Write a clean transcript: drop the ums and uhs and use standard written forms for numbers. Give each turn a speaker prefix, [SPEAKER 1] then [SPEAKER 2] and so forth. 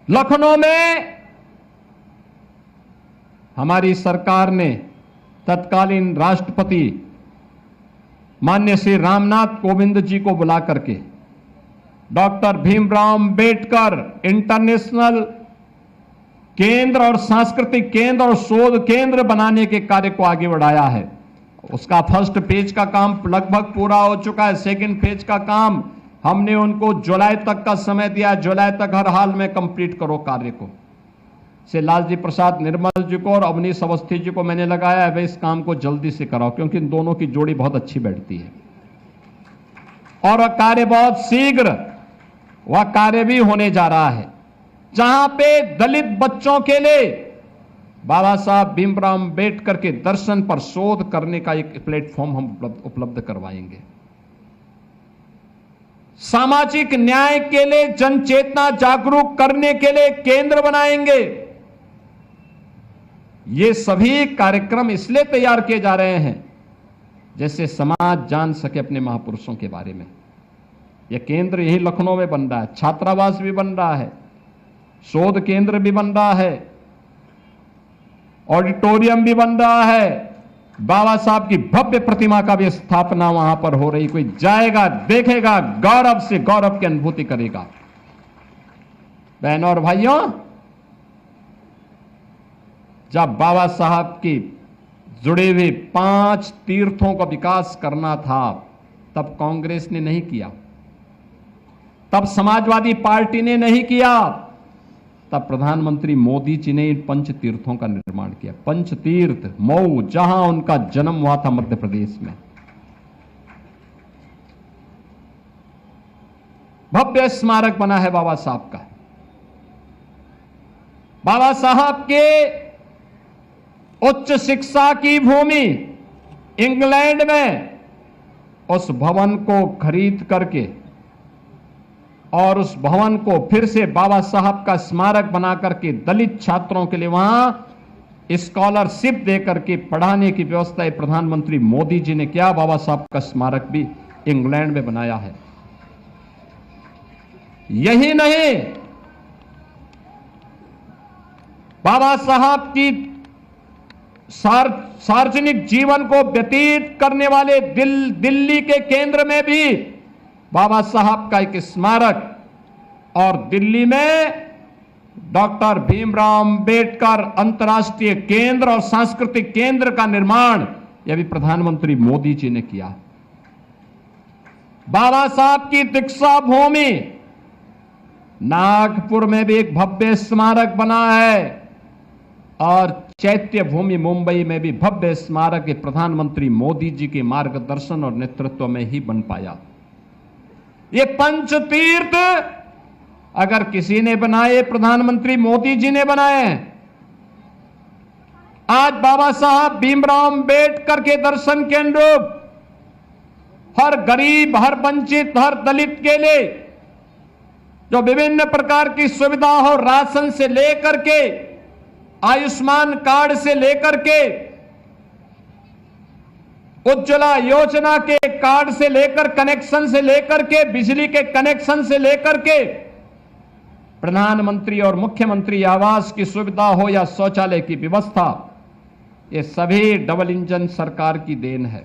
[SPEAKER 1] लखनऊ में हमारी सरकार ने तत्कालीन राष्ट्रपति माननीय श्री रामनाथ कोविंद जी को बुला करके डॉक्टर भीमराव अंबेडकर इंटरनेशनल केंद्र और सांस्कृतिक केंद्र और शोध केंद्र बनाने के कार्य को आगे बढ़ाया है। उसका फर्स्ट फेज का काम लगभग पूरा हो चुका है। सेकंड फेज का काम हमने उनको जुलाई तक का समय दिया। जुलाई तक हर हाल में कंप्लीट करो कार्य को। से लालजी प्रसाद निर्मल जी को और अवनीश अवस्थी जी को मैंने लगाया है, वे इस काम को जल्दी से कराओ, क्योंकि इन दोनों की जोड़ी बहुत अच्छी बैठती है और कार्य बहुत शीघ्र वह कार्य भी होने जा रहा है, जहां पे दलित बच्चों के लिए बाबा साहब भीमराव अंबेडकर के दर्शन पर शोध करने का एक प्लेटफॉर्म हम उपलब्ध करवाएंगे। सामाजिक न्याय के लिए जन चेतना जागरूक करने के लिए केंद्र बनाएंगे। ये सभी कार्यक्रम इसलिए तैयार किए जा रहे हैं जैसे समाज जान सके अपने महापुरुषों के बारे में। यह केंद्र यही लखनऊ में बन रहा है, छात्रावास भी बन रहा है, शोध केंद्र भी बन रहा है, ऑडिटोरियम भी बन रहा है, बाबा साहब की भव्य प्रतिमा का भी स्थापना वहां पर हो रही। कोई जाएगा, देखेगा, गौरव से गौरव की अनुभूति करेगा। बहनों और भाइयों, जब बाबा साहब की जुड़े हुए 5 तीर्थों का विकास करना था, तब कांग्रेस ने नहीं किया, तब समाजवादी पार्टी ने नहीं किया, तब प्रधानमंत्री मोदी जी ने इन 5 तीर्थों का निर्माण किया। 5 तीर्थ, मऊ, जहां उनका जन्म हुआ था मध्य प्रदेश में, भव्य स्मारक बना है बाबा साहब का। बाबा साहब के उच्च शिक्षा की भूमि इंग्लैंड में, उस भवन को खरीद करके और उस भवन को फिर से बाबा साहब का स्मारक बना करके दलित छात्रों के लिए वहां स्कॉलरशिप देकर के पढ़ाने की व्यवस्था प्रधानमंत्री मोदी जी ने किया। बाबा साहब का स्मारक भी इंग्लैंड में बनाया है। यही नहीं, बाबा साहब की सार्वजनिक जीवन को व्यतीत करने वाले दिल्ली के केंद्र में भी बाबा साहब का एक स्मारक, और दिल्ली में डॉक्टर भीमराव अंबेडकर अंतर्राष्ट्रीय केंद्र और सांस्कृतिक केंद्र का निर्माण यह भी प्रधानमंत्री मोदी जी ने किया। बाबा साहब की दीक्षा भूमि नागपुर में भी एक भव्य स्मारक बना है, और चैत्य भूमि मुंबई में भी भव्य स्मारक प्रधानमंत्री मोदी जी के मार्गदर्शन और नेतृत्व में ही बन पाया। ये 5 तीर्थ अगर किसी ने बनाए, प्रधानमंत्री मोदी जी ने बनाए। आज बाबा साहब भीमराव अंबेडकर के दर्शन के अनुरूप हर गरीब, हर वंचित, हर दलित के लिए जो विभिन्न प्रकार की सुविधा हो, राशन से लेकर के आयुष्मान कार्ड से लेकर के उज्ज्वला योजना के कार्ड से लेकर, कनेक्शन से लेकर के, बिजली के कनेक्शन से लेकर के, प्रधानमंत्री और मुख्यमंत्री आवास की सुविधा हो या शौचालय की व्यवस्था, ये सभी डबल इंजन सरकार की देन है।